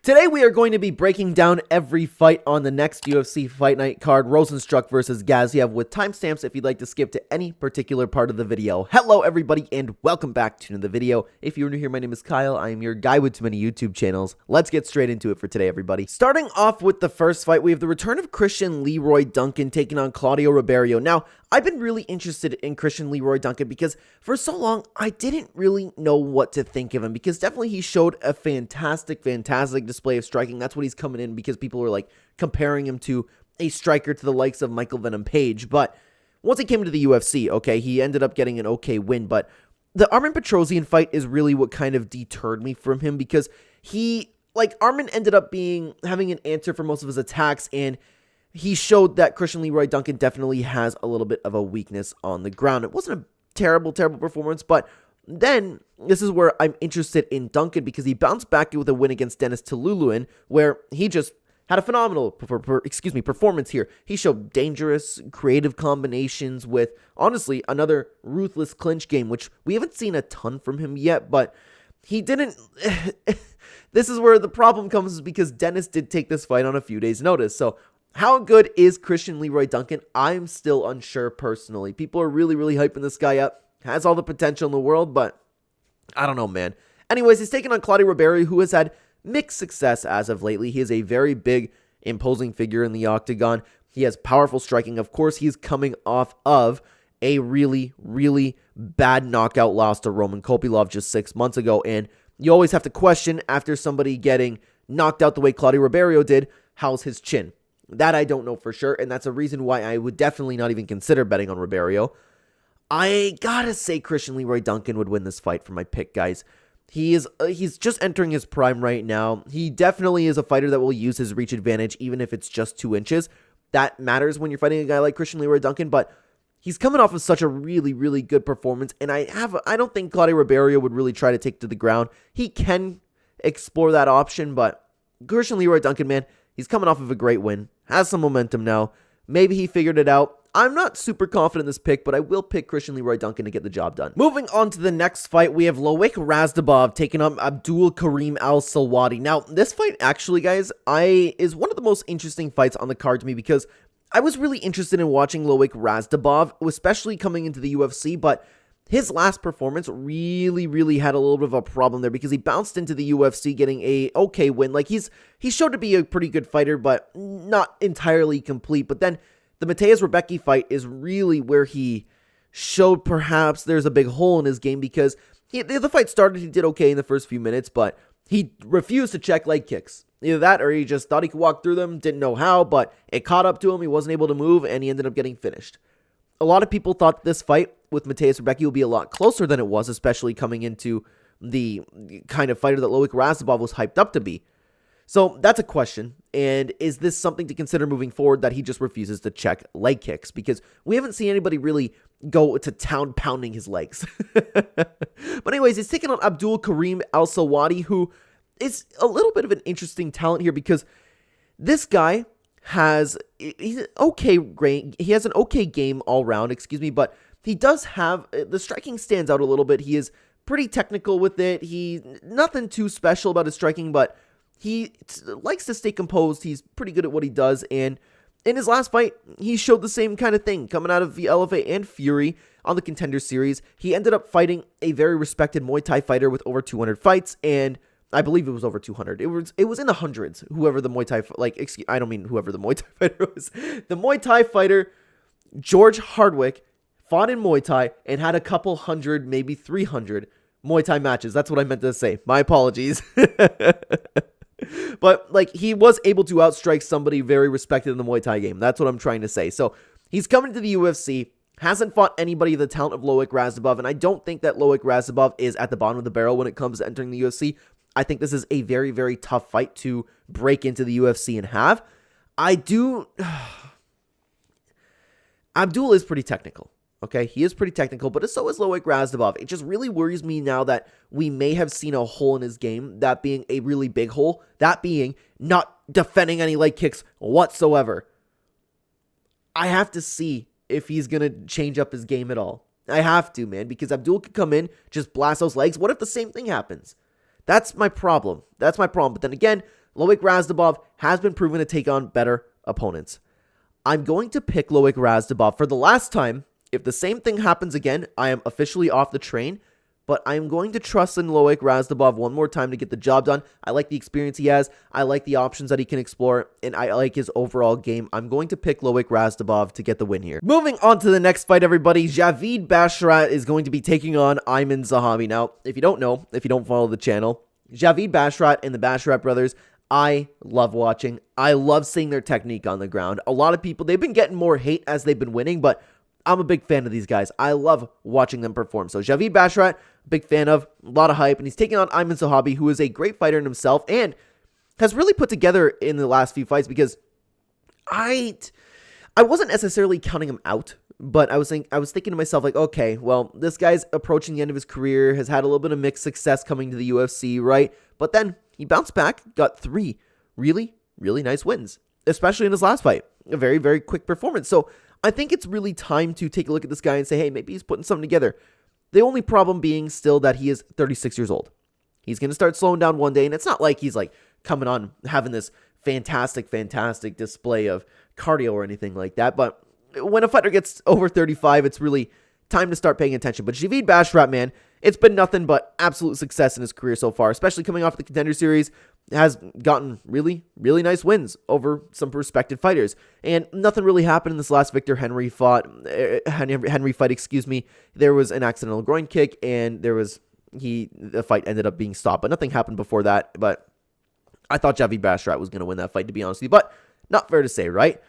Today we are going to be breaking down every fight on the next UFC Fight Night card, Rozenstruik versus Gaziev, with timestamps if you'd like to skip to any particular part of the video. Hello everybody and welcome back to another video. If you're new here, my name is Kyle. I am your guy with too many YouTube channels. Let's get straight into it for today, everybody. Starting off with the first fight, we have the return of Christian Leroy Duncan taking on Claudio Riberio. Now, I've been really interested in Christian Leroy Duncan because for so long, I didn't really know what to think of him because definitely he showed a fantastic display of striking. That's what he's coming in because people are like comparing him to a striker to the likes of Michael Venom Page. But once he came into the UFC, okay, he ended up getting an okay win. But the Armen Petrosyan fight is really what kind of deterred me from him because Armen ended up having an answer for most of his attacks, and he showed that Christian Leroy Duncan definitely has a little bit of a weakness on the ground. It wasn't a terrible performance, but then this is where I'm interested in Duncan because he bounced back with a win against Denis Tiuliulin, where he just had a phenomenal performance here. He showed dangerous, creative combinations with, honestly, another ruthless clinch game, which we haven't seen a ton from him yet, but he didn't... This is where the problem comes because Denis did take this fight on a few days' notice, so how good is Christian Leroy Duncan? I'm still unsure personally. People are really hyping this guy up. Has all the potential in the world, but I don't know, man. Anyways, he's taking on Claudio Riberio, who has had mixed success as of lately. He is a very big, imposing figure in the octagon. He has powerful striking. Of course, he's coming off of a really bad knockout loss to Roman Kopylov just 6 months ago, and you always have to question, after somebody getting knocked out the way Claudio Riberio did, how's his chin? That I don't know for sure, and that's a reason why I would definitely not even consider betting on Riberio. I gotta say Christian Leroy Duncan would win this fight for my pick, guys. He's just entering his prime right now. He definitely is a fighter that will use his reach advantage, even if it's just 2 inches. That matters when you're fighting a guy like Christian Leroy Duncan, but he's coming off of such a really good performance, and I don't think Claudio Riberio would really try to take to the ground. He can explore that option, but Christian Leroy Duncan, man, he's coming off of a great win. Has some momentum now. Maybe he figured it out. I'm not super confident in this pick, but I will pick Christian Leroy Duncan to get the job done. Moving on to the next fight, we have Loik Radzhabov taking on Abdul-Kareem Al-Selwady. Now, this fight actually, guys, is one of the most interesting fights on the card to me because I was really interested in watching Loik Radzhabov, especially coming into the UFC, but his last performance really had a little bit of a problem there because he bounced into the UFC getting a okay win. Like, he showed to be a pretty good fighter, but not entirely complete. But then the Mateusz Rebecki fight is really where he showed perhaps there's a big hole in his game because the fight started, he did okay in the first few minutes, but he refused to check leg kicks. Either that or he just thought he could walk through them, didn't know how, but it caught up to him, he wasn't able to move, and he ended up getting finished. A lot of people thought this fight with Mateusz Rebecki would be a lot closer than it was, especially coming into the kind of fighter that Loik Radzhabov was hyped up to be. So that's a question, and is this something to consider moving forward that he just refuses to check leg kicks? Because we haven't seen anybody really go to town pounding his legs. But anyways, he's taking on Abdul-Kareem Al-Selwady, who is a little bit of an interesting talent here because this guy has an okay game all around, but he does have the striking stands out a little bit. He is pretty technical with it. Nothing too special about his striking, but he likes to stay composed. He's pretty good at what he does, and in his last fight, he showed the same kind of thing. Coming out of the LFA and Fury on the Contender Series, he ended up fighting a very respected Muay Thai fighter with over 200 fights, and I believe it was over 200. It was in the hundreds. Whoever the Muay Thai, I don't mean whoever the Muay Thai fighter was. The Muay Thai fighter, George Hardwick, fought in Muay Thai and had a couple hundred, maybe 300 Muay Thai matches. That's what I meant to say. My apologies. But, he was able to outstrike somebody very respected in the Muay Thai game. That's what I'm trying to say. So, he's coming to the UFC, hasn't fought anybody of the talent of Loik Radzhabov, and I don't think that Loik Radzhabov is at the bottom of the barrel when it comes to entering the UFC. I think this is a very tough fight to break into the UFC and have. Abdul is pretty technical. Okay, he is pretty technical, but so is Loik Radzhabov. It just really worries me now that we may have seen a hole in his game, that being a really big hole, that being not defending any leg kicks whatsoever. I have to see if he's going to change up his game at all. I have to, man, because Abdul could come in, just blast those legs. What if the same thing happens? That's my problem. But then again, Loik Radzhabov has been proven to take on better opponents. I'm going to pick Loik Radzhabov for the last time. If the same thing happens again, I am officially off the train, but I'm going to trust in Loik Radzhabov one more time to get the job done. I like the experience he has. I like the options that he can explore, and I like his overall game. I'm going to pick Loik Radzhabov to get the win here. Moving on to the next fight, everybody. Javid Basharat is going to be taking on Aiemann Zahabi. Now, if you don't know, if you don't follow the channel, Javid Basharat and the Basharat brothers, I love watching. I love seeing their technique on the ground. A lot of people, they've been getting more hate as they've been winning, but I'm a big fan of these guys. I love watching them perform. So Javid Basharat, big fan of, a lot of hype, and he's taking on Aiemann Zahabi, who is a great fighter in himself and has really put together in the last few fights, because I wasn't necessarily counting him out, but I was thinking to myself, like, okay, well, this guy's approaching the end of his career, has had a little bit of mixed success coming to the UFC, right? But then he bounced back, got 3 really, really nice wins, especially in his last fight. A very, very quick performance. So I think it's really time to take a look at this guy and say, hey, maybe he's putting something together. The only problem being still that he is 36 years old. He's going to start slowing down one day, and it's not like he's like coming on having this fantastic display of cardio or anything like that. But when a fighter gets over 35, it's really time to start paying attention. But Javid Basharat, man, it's been nothing but absolute success in his career so far, especially coming off the Contender Series, has gotten really, really nice wins over some respected fighters. And nothing really happened in this last Henry fight, excuse me. There was an accidental groin kick, and the fight ended up being stopped, but nothing happened before that. But I thought Javid Basharat was going to win that fight, to be honest with you, but not fair to say, right?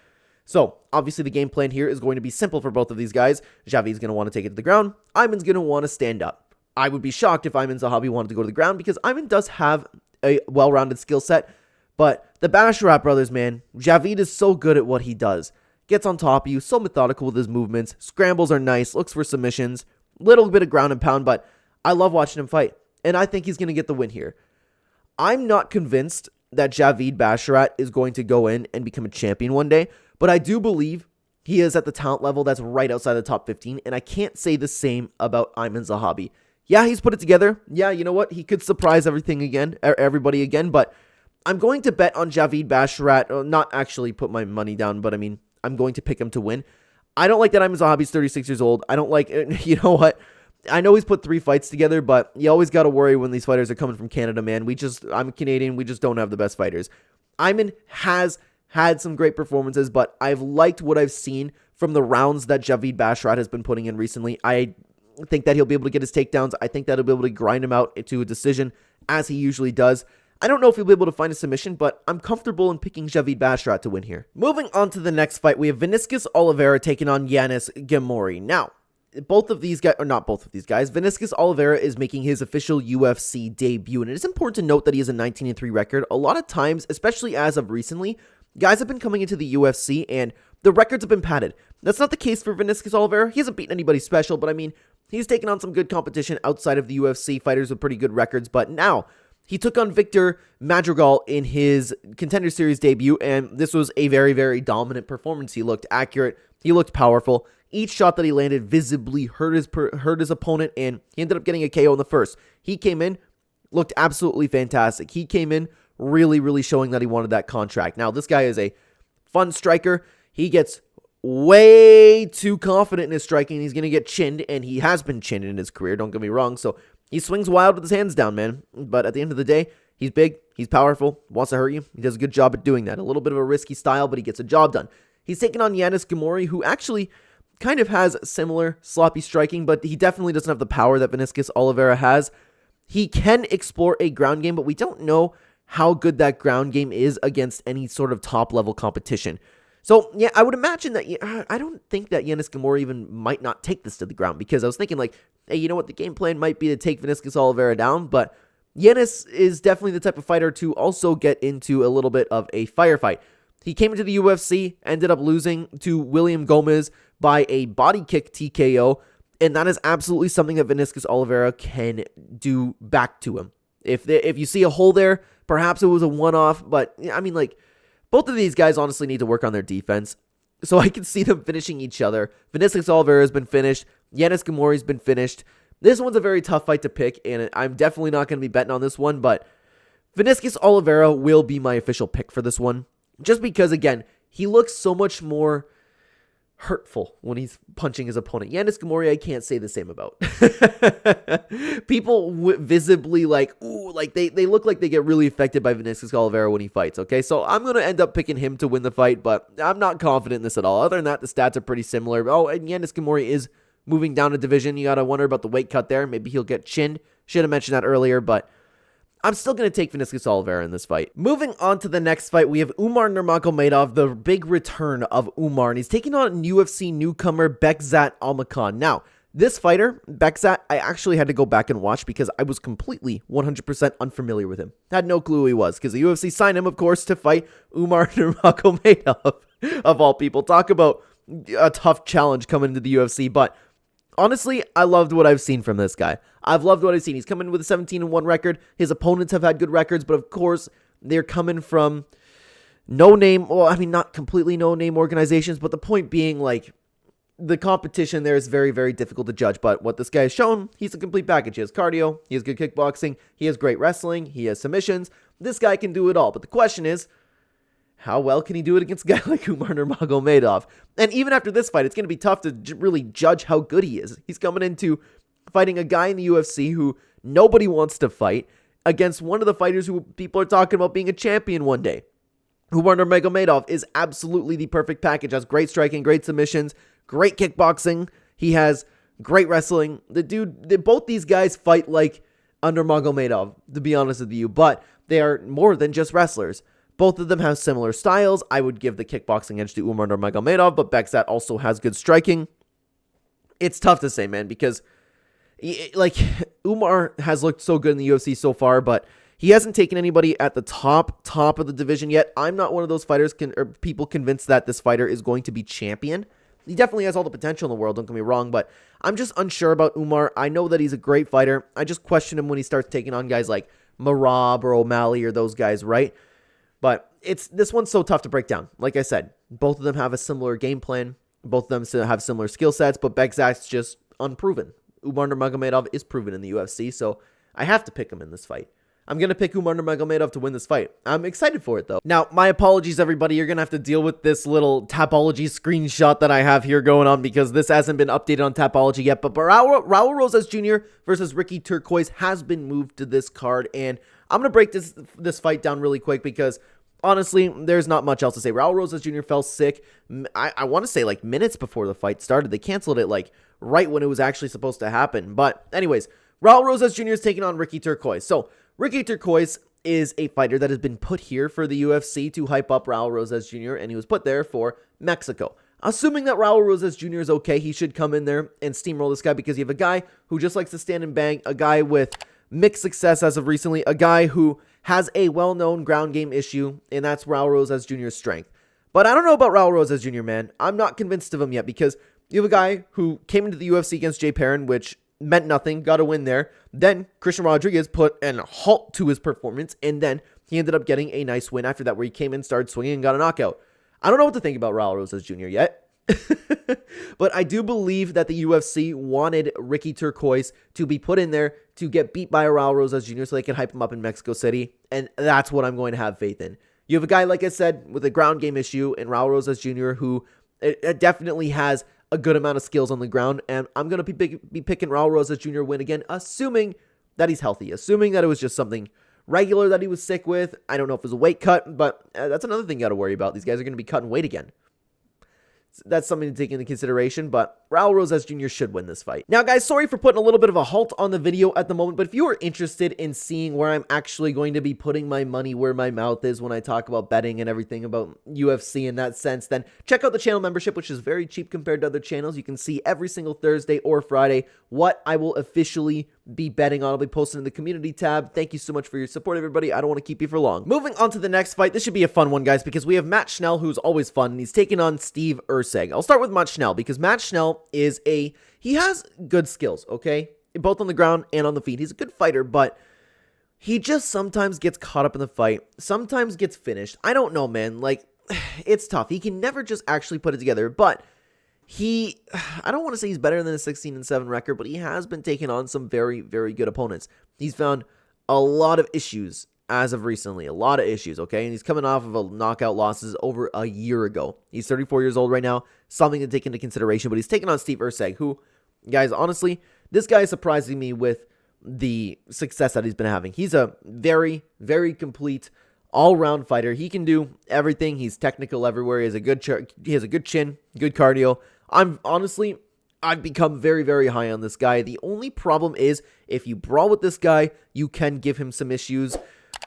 So, obviously, the game plan here is going to be simple for both of these guys. Javid's going to want to take it to the ground. Aimann's going to want to stand up. I would be shocked if Aiemann Zahabi wanted to go to the ground, because Aiemann does have a well-rounded skill set. But the Basharat brothers, man, Javid is so good at what he does. Gets on top of you, so methodical with his movements. Scrambles are nice, looks for submissions. Little bit of ground and pound, but I love watching him fight. And I think he's going to get the win here. I'm not convinced that Javid Basharat is going to go in and become a champion one day, but I do believe he is at the talent level that's right outside the top 15, and I can't say the same about Aiemann Zahabi. Yeah, he's put it together. Yeah, you know what? He could surprise everybody again, but I'm going to bet on Javid Basharat. Not actually put my money down, but I mean, I'm going to pick him to win. I don't like that Aiemann Zahabi's 36 years old. I don't like, you know what? I know he's put 3 fights together, but you always got to worry when these fighters are coming from Canada, man. I'm Canadian. We just don't have the best fighters. Aiemann has had some great performances, but I've liked what I've seen from the rounds that Javid Basharat has been putting in recently. I think that he'll be able to get his takedowns. I think that he'll be able to grind him out to a decision, as he usually does. I don't know if he'll be able to find a submission, but I'm comfortable in picking Javid Basharat to win here. Moving on to the next fight, we have Vinicius Oliveira taking on Yanis Ghemmouri. Now, Vinicius Oliveira is making his official UFC debut, and it is important to note that he has a 19-3 record. A lot of times, especially as of recently, guys have been coming into the UFC, and the records have been padded. That's not the case for Vinicius Oliveira. He hasn't beaten anybody special, but I mean, he's taken on some good competition outside of the UFC, fighters with pretty good records, but now he took on Victor Madrigal in his Contender Series debut, and this was a very, very dominant performance. He looked accurate. He looked powerful. Each shot that he landed visibly hurt his opponent, and he ended up getting a KO in the first. He came in, looked absolutely fantastic. He came in really, really showing that he wanted that contract. Now, this guy is a fun striker. He gets way too confident in his striking. He's going to get chinned, and he has been chinned in his career, don't get me wrong. So he swings wild with his hands down, man. But at the end of the day, he's big, he's powerful, wants to hurt you. He does a good job at doing that. A little bit of a risky style, but he gets a job done. He's taking on Yanis Ghemmouri, who actually kind of has similar sloppy striking, but he definitely doesn't have the power that Vinicius Oliveira has. He can explore a ground game, but we don't know how good that ground game is against any sort of top-level competition. So, yeah, I would imagine that, I don't think that Yanis Ghemmouri even might not take this to the ground, because I was thinking, like, hey, you know what, the game plan might be to take Vinicius Oliveira down, but Yanis is definitely the type of fighter to also get into a little bit of a firefight. He came into the UFC, ended up losing to William Gomez by a body kick TKO, and that is absolutely something that Vinicius Oliveira can do back to him. If you see a hole there, perhaps it was a one-off, but, I mean, like, both of these guys honestly need to work on their defense, so I can see them finishing each other. Vinicius Oliveira has been finished. Yanis Ghemmouri has been finished. This one's a very tough fight to pick, and I'm definitely not going to be betting on this one, but Vinicius Oliveira will be my official pick for this one. Just because, again, he looks so much more hurtful when he's punching his opponent. Yanis Ghemmouri, I can't say the same about. People visibly they look like they get really affected by Vinicius Oliveira when he fights, okay? So I'm going to end up picking him to win the fight, but I'm not confident in this at all. Other than that, the stats are pretty similar. Oh, and Yanis Ghemmouri is moving down a division. You got to wonder about the weight cut there. Maybe he'll get chinned. Should have mentioned that earlier, but I'm still going to take Vinicius Oliveira in this fight. Moving on to the next fight, we have Umar Nurmagomedov, the big return of Umar, and he's taking on UFC newcomer Bekzat Almakhan. Now, this fighter, Bekzat, I actually had to go back and watch because I was completely 100% unfamiliar with him. Had no clue who he was because the UFC signed him, of course, to fight Umar Nurmagomedov, of all people. Talk about a tough challenge coming into the UFC, but honestly, I loved what I've seen from this guy. I've loved what I've seen. He's coming in with a 17-1 record. His opponents have had good records, but of course, they're coming from no-name, well, I mean, not completely no-name organizations, but the point being, like, the competition there is very, very difficult to judge. But what this guy has shown, he's a complete package. He has cardio, he has good kickboxing, he has great wrestling, he has submissions. This guy can do it all. But the question is, how well can he do it against a guy like Umar Nurmagomedov? And even after this fight, it's going to be tough to really judge how good he is. He's coming into fighting a guy in the UFC who nobody wants to fight against one of the fighters who people are talking about being a champion one day. Umar Nurmagomedov is absolutely the perfect package. Has great striking, great submissions, great kickboxing. He has great wrestling. Both these guys fight like Nurmagomedov, to be honest with you, but they are more than just wrestlers. Both of them have similar styles. I would give the kickboxing edge to Umar Nurmagomedov, but Bekzat also has good striking. It's tough to say, man, because Umar has looked so good in the UFC so far, but he hasn't taken anybody at the top of the division yet. I'm not one of those fighters or people convinced that this fighter is going to be champion. He definitely has all the potential in the world, don't get me wrong, but I'm just unsure about Umar. I know that he's a great fighter. I just question him when he starts taking on guys like Merab or O'Malley or those guys, right? But this one's so tough to break down. Like I said, both of them have a similar game plan. Both of them have similar skill sets, but Bekzat's just unproven. Umar Nurmagomedov is proven in the UFC, so I have to pick him in this fight. I'm going to pick Umar Nurmagomedov to win this fight. I'm excited for it, though. Now, my apologies, everybody. You're going to have to deal with this little Tapology screenshot that I have here going on because this hasn't been updated on Tapology yet. But Raul Rosas Jr. versus Ricky Turquoise has been moved to this card, and I'm going to break this fight down really quick because honestly, there's not much else to say. Raul Rosas Jr. fell sick, I want to say like minutes before the fight started. They canceled it like right when it was actually supposed to happen. But anyways, Raul Rosas Jr. is taking on Ricky Turquoise. So Ricky Turquoise is a fighter that has been put here for the UFC to hype up Raul Rosas Jr., and he was put there for Mexico. Assuming that Raul Rosas Jr. is okay, he should come in there and steamroll this guy because you have a guy who just likes to stand and bang, a guy with mixed success as of recently, a guy who has a well-known ground game issue, and that's Raul Rosas Jr.'s strength. But I don't know about Raul Rosas Jr., man. I'm not convinced of him yet because you have a guy who came into the UFC against Jay Perrin, which meant nothing, got a win there. Then Christian Rodriguez put an halt to his performance, and then he ended up getting a nice win after that where he came in, started swinging, and got a knockout. I don't know what to think about Raul Rosas Jr. yet. But I do believe that the UFC wanted Ricky Turquoise to be put in there to get beat by Raul Rosas Jr. so they can hype him up in Mexico City, and that's what I'm going to have faith in. You have a guy, like I said, with a ground game issue, and Raul Rosas Jr., who it definitely has a good amount of skills on the ground, and I'm going to be picking Raul Rosas Jr. win again, assuming that he's healthy, assuming that it was just something regular that he was sick with. I don't know if it was a weight cut, but that's another thing you got to worry about. These guys are going to be cutting weight again. That's something to take into consideration, but Raul Rosas Jr. should win this fight. Now, guys, sorry for putting a little bit of a halt on the video at the moment, but if you are interested in seeing where I'm actually going to be putting my money where my mouth is when I talk about betting and everything about UFC in that sense, then check out the channel membership, which is very cheap compared to other channels. You can see every single Thursday or Friday what I will officially be betting on. I'll be posting in the community tab. Thank you so much for your support, everybody. I don't want to keep you for long. Moving on to the next fight. This should be a fun one, guys, because we have Matt Schnell, who's always fun, and he's taking on Steve Urseg. I'll start with Matt Schnell because Matt Schnell he has good skills, okay? Both on the ground and on the feet. He's a good fighter, but he just sometimes gets caught up in the fight, sometimes gets finished. I don't know, man. Like, it's tough. He can never just actually put it together, but I don't want to say he's better than a 16-7 record, but he has been taking on some very, very good opponents. He's found a lot of issues as of recently. A lot of issues, okay? And he's coming off of a knockout losses over a year ago. He's 34 years old right now, something to take into consideration, but he's taking on Steve Erceg, who, guys, honestly, this guy is surprising me with the success that he's been having. He's a very, very complete all-round fighter. He can do everything. He's technical everywhere. He has a good chin, good cardio. I've become very, very high on this guy. The only problem is if you brawl with this guy, you can give him some issues.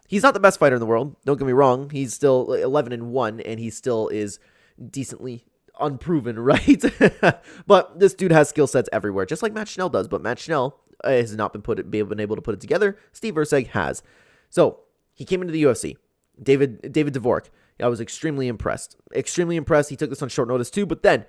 He's not the best fighter in the world. Don't get me wrong. He's still 11-1, and he still is decently unproven, right? But this dude has skill sets everywhere, just like Matt Schnell does. But Matt Schnell has not been able to put it together. Steve Erceg has. So he came into the UFC. David Dvorak. I was extremely impressed. Extremely impressed. He took this on short notice too, but then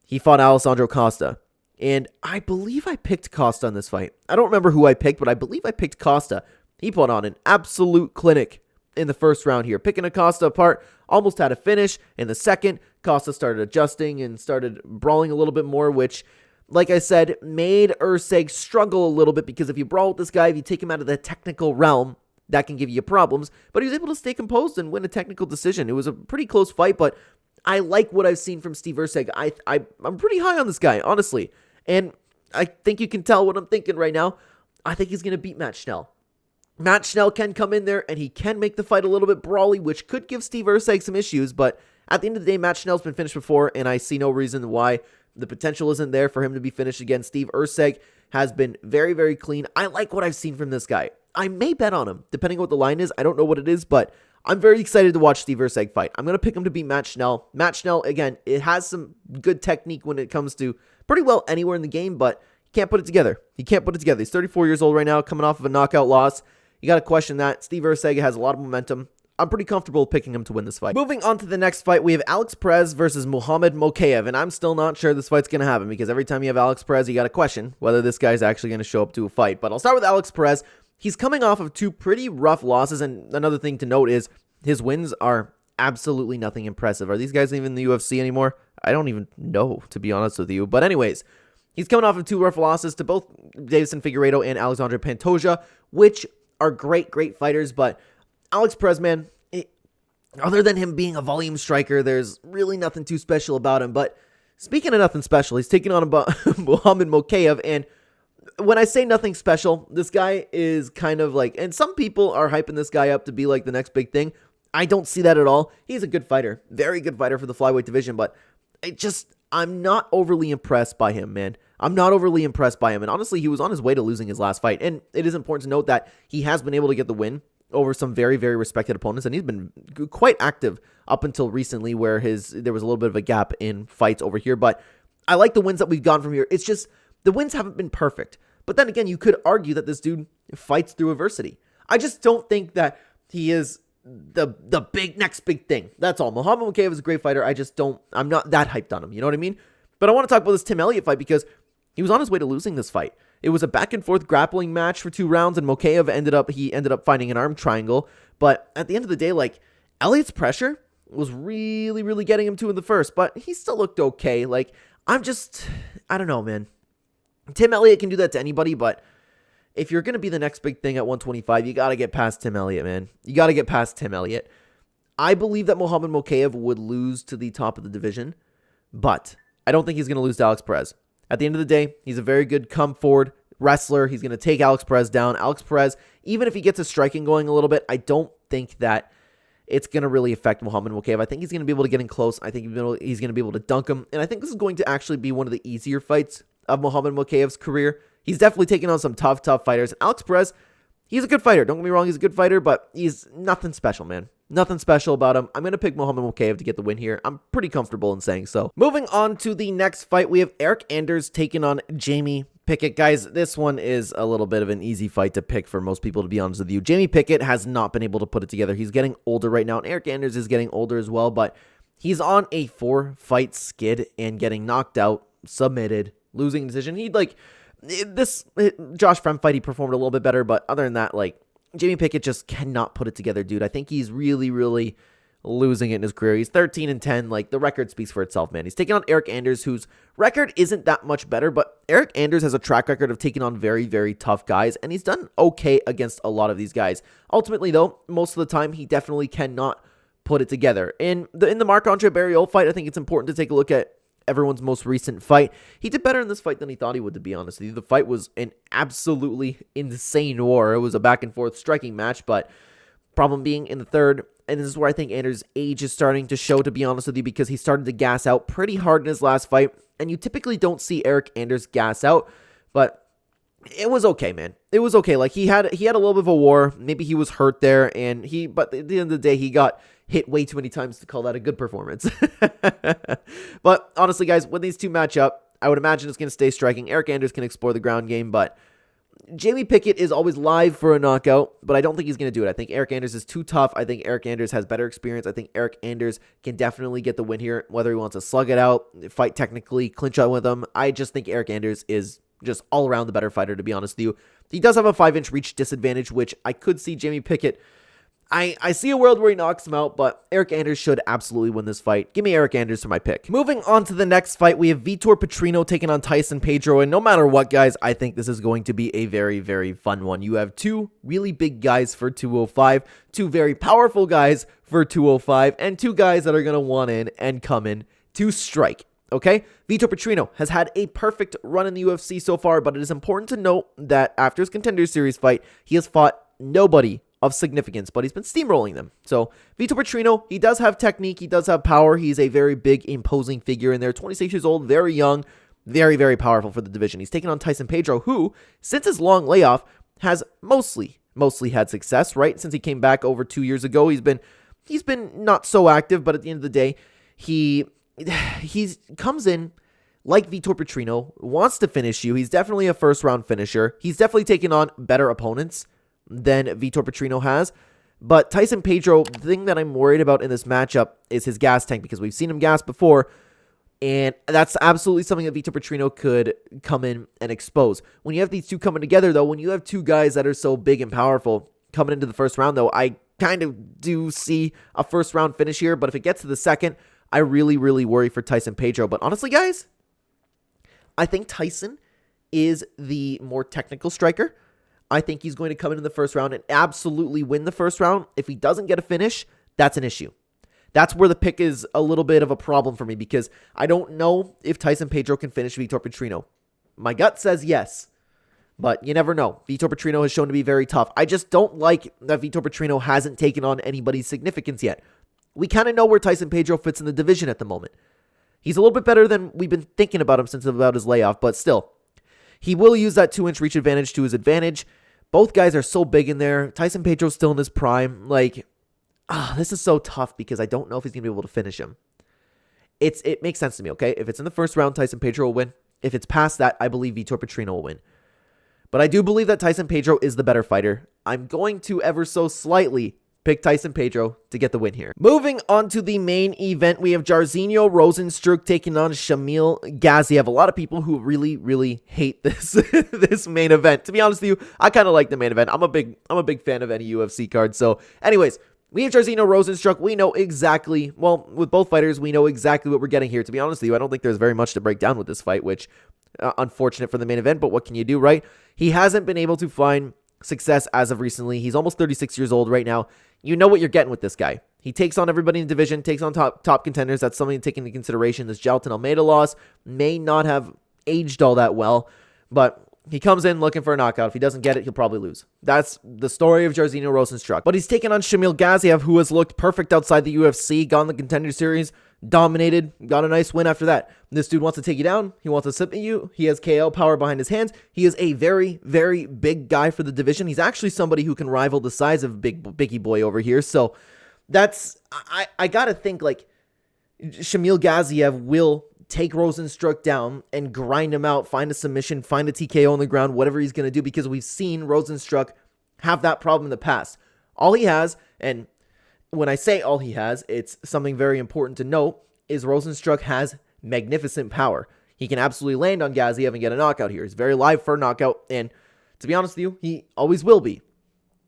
he fought Alessandro Costa. And I believe I picked Costa in this fight. I don't remember who I picked, but I believe I picked Costa. He put on an absolute clinic in the first round here. Picking Costa apart, almost had a finish. In the second, Costa started adjusting and started brawling a little bit more, which, like I said, made Erceg struggle a little bit because if you brawl with this guy, if you take him out of the technical realm, that can give you problems. But he was able to stay composed and win a technical decision. It was a pretty close fight, but I like what I've seen from Steve Erceg. I'm pretty high on this guy, honestly. And I think you can tell what I'm thinking right now. I think he's going to beat Matt Schnell. Matt Schnell can come in there, and he can make the fight a little bit brawly, which could give Steve Erceg some issues. But at the end of the day, Matt Schnell's been finished before, and I see no reason why the potential isn't there for him to be finished again. Steve Erceg has been very, very clean. I like what I've seen from this guy. I may bet on him, depending on what the line is. I don't know what it is, but I'm very excited to watch Steve Erceg fight. I'm going to pick him to beat Matt Schnell. Matt Schnell, again, it has some good technique when it comes to pretty well anywhere in the game, but he can't put it together. He can't put it together. He's 34 years old right now, coming off of a knockout loss. You got to question that. Steve Erceg has a lot of momentum. I'm pretty comfortable picking him to win this fight. Moving on to the next fight, we have Alex Perez versus Muhammad Mokaev, and I'm still not sure this fight's going to happen because every time you have Alex Perez, you got to question whether this guy's actually going to show up to a fight. But I'll start with Alex Perez. He's coming off of two pretty rough losses, and another thing to note is his wins are absolutely nothing impressive. Are these guys even in the UFC anymore? I don't even know, to be honest with you. But anyways, he's coming off of two rough losses to both Davison Figueiredo and Alexandre Pantoja, which are great fighters. But Alex Perez, man, other than him being a volume striker, there's really nothing too special about him. But speaking of nothing special, he's taking on Muhammad Mokaev, and when I say nothing special, this guy is kind of like, and some people are hyping this guy up to be like the next big thing. I don't see that at all. He's a good fighter, very good fighter for the flyweight division, but I'm not overly impressed by him, man. I'm not overly impressed by him, and honestly, he was on his way to losing his last fight, and it is important to note that he has been able to get the win over some very, very respected opponents, and he's been quite active up until recently where there was a little bit of a gap in fights over here, but I like the wins that we've gotten from here. It's just, the wins haven't been perfect. But then again, you could argue that this dude fights through adversity. I just don't think that he is the next big thing. That's all. Muhammad Mokaev is a great fighter. I'm not that hyped on him. You know what I mean? But I want to talk about this Tim Elliott fight because he was on his way to losing this fight. It was a back and forth grappling match for 2 rounds, and Mokaev ended up finding an arm triangle. But at the end of the day, like, Elliott's pressure was really, really getting him to in the first, but he still looked okay. Like, I don't know, man. Tim Elliott can do that to anybody, but if you're going to be the next big thing at 125, you got to get past Tim Elliott, man. You got to get past Tim Elliott. I believe that Muhammad Mokaev would lose to the top of the division, but I don't think he's going to lose to Alex Perez. At the end of the day, he's a very good come-forward wrestler. He's going to take Alex Perez down. Alex Perez, even if he gets his striking going a little bit, I don't think that it's going to really affect Muhammad Mokaev. I think he's going to be able to get in close. I think he's going to be able to dunk him, and I think this is going to actually be one of the easier fights of Muhammad Mokaev's career. He's definitely taken on some tough fighters. Alex Perez, he's a good fighter. Don't get me wrong, he's a good fighter, but he's nothing special, man. Nothing special about him. I'm going to pick Muhammad Mokaev to get the win here. I'm pretty comfortable in saying so. Moving on to the next fight, we have Eric Anders taking on Jamie Pickett. Guys, this one is a little bit of an easy fight to pick for most people, to be honest with you. Jamie Pickett has not been able to put it together. He's getting older right now, and Eric Anders is getting older as well, but he's on a 4-fight skid and getting knocked out, submitted, losing decision. This Josh Fremd fight, he performed a little bit better, but other than that, like, Jamie Pickett just cannot put it together, dude. I think he's really, really losing it in his career. He's 13-10. Like, the record speaks for itself, man. He's taking on Eryk Anders, whose record isn't that much better, but Eryk Anders has a track record of taking on very, very tough guys, and he's done okay against a lot of these guys. Ultimately, though, most of the time, he definitely cannot put it together. In the Marc-Andre Barriault fight, I think it's important to take a look at everyone's most recent fight. He did better in this fight than he thought he would, to be honest with you. The fight was an absolutely insane war. It was a back-and-forth striking match, but problem being in the third, and this is where I think Anders' age is starting to show, to be honest with you, because he started to gas out pretty hard in his last fight, and you typically don't see Eryk Anders gas out, but it was okay, man. It was okay. Like, he had a little bit of a war. Maybe he was hurt there, but at the end of the day, he got hit way too many times to call that a good performance. But honestly, guys, when these two match up, I would imagine it's going to stay striking. Eryk Anders can explore the ground game, but Jamie Pickett is always live for a knockout, but I don't think he's going to do it. I think Eryk Anders is too tough. I think Eryk Anders has better experience. I think Eryk Anders can definitely get the win here, whether he wants to slug it out, fight technically, clinch out with him. I just think Eryk Anders is just all around the better fighter, to be honest with you. He does have a 5-inch reach disadvantage, which I could see Jamie Pickett. I see a world where he knocks him out, but Eryk Anders should absolutely win this fight. Give me Eryk Anders for my pick. Moving on to the next fight, we have Vitor Petrino taking on Tyson Pedro, and no matter what, guys, I think this is going to be a very, very fun one. You have two really big guys for 205, two very powerful guys for 205, and two guys that are going to want in and come in to strike. Okay, Vitor Petrino has had a perfect run in the UFC so far, but it is important to note that after his Contender Series fight, he has fought nobody of significance, but he's been steamrolling them. So Vitor Petrino, he does have technique, he does have power, he's a very big, imposing figure in there, 26 years old, very young, very, very powerful for the division. He's taking on Tyson Pedro, who, since his long layoff, has mostly had success, right? Since he came back over 2 years ago, he's been not so active, but at the end of the day, he comes in like Vitor Petrino, wants to finish you. He's definitely a first-round finisher. He's definitely taken on better opponents than Vitor Petrino has. But Tyson Pedro, the thing that I'm worried about in this matchup is his gas tank, because we've seen him gas before, and that's absolutely something that Vitor Petrino could come in and expose. When you have these two coming together, though, when you have two guys that are so big and powerful coming into the first round, though, I kind of do see a first-round finish here, but if it gets to the second, I really, really worry for Tyson Pedro. But honestly, guys, I think Tyson is the more technical striker. I think he's going to come in the first round and absolutely win the first round. If he doesn't get a finish, that's an issue. That's where the pick is a little bit of a problem for me, because I don't know if Tyson Pedro can finish Vitor Petrino. My gut says yes, but you never know. Vitor Petrino has shown to be very tough. I just don't like that Vitor Petrino hasn't taken on anybody's significance yet. We kind of know where Tyson Pedro fits in the division at the moment. He's a little bit better than we've been thinking about him since about his layoff, but still, he will use that 2-inch reach advantage to his advantage. Both guys are so big in there. Tyson Pedro's still in his prime. Like, this is so tough because I don't know if he's going to be able to finish him. It makes sense to me, okay? If it's in the first round, Tyson Pedro will win. If it's past that, I believe Vitor Petrino will win. But I do believe that Tyson Pedro is the better fighter. I'm going to ever so slightly pick Tyson Pedro to get the win here. Moving on to the main event, we have Jairzinho Rozenstruik taking on Shamil Gaziev. A lot of people who really, really hate this this main event. To be honest with you, I kind of like the main event. I'm a big fan of any UFC card. So anyways, we have Jairzinho Rozenstruik. We know exactly, well, with both fighters, we know exactly what we're getting here. To be honest with you, I don't think there's very much to break down with this fight, which unfortunate for the main event, but what can you do, right? He hasn't been able to find success as of recently. He's almost 36 years old right now. You know what you're getting with this guy. He takes on everybody in the division, takes on top contenders. That's something to take into consideration. This Jailton Almeida loss may not have aged all that well, but he comes in looking for a knockout. If he doesn't get it, he'll probably lose. That's the story of Jairzinho Rozenstruik. But he's taken on Shamil Gaziev, who has looked perfect outside the UFC, gone the Contender Series, dominated, got a nice win after that. This dude wants to take you down. He wants to submit you. He has KO power behind his hands. He is a very, very big guy for the division. He's actually somebody who can rival the size of Biggie Boy over here. So that's, I gotta think like Shamil Gaziev will take Rozenstruik down and grind him out, find a submission, find a TKO on the ground, whatever he's going to do, because we've seen Rozenstruik have that problem in the past. All he has, and when I say all he has, it's something very important to note, is Rozenstruik has magnificent power. He can absolutely land on Gaziev and get a knockout here. He's very live for a knockout, and to be honest with you, he always will be.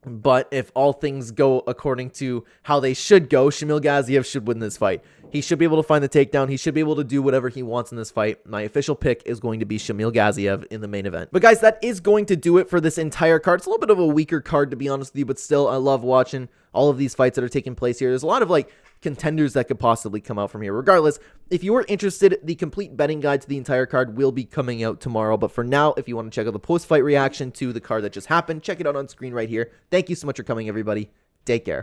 But if all things go according to how they should go, Shamil Gaziev should win this fight. He should be able to find the takedown. He should be able to do whatever he wants in this fight. My official pick is going to be Shamil Gaziev in the main event. But guys, that is going to do it for this entire card. It's a little bit of a weaker card, to be honest with you, but still, I love watching all of these fights that are taking place here. There's a lot of like contenders that could possibly come out from here. Regardless, if you are interested, the complete betting guide to the entire card will be coming out tomorrow. But for now, if you want to check out the post-fight reaction to the card that just happened, check it out on screen right here. Thank you so much for coming, everybody. Take care.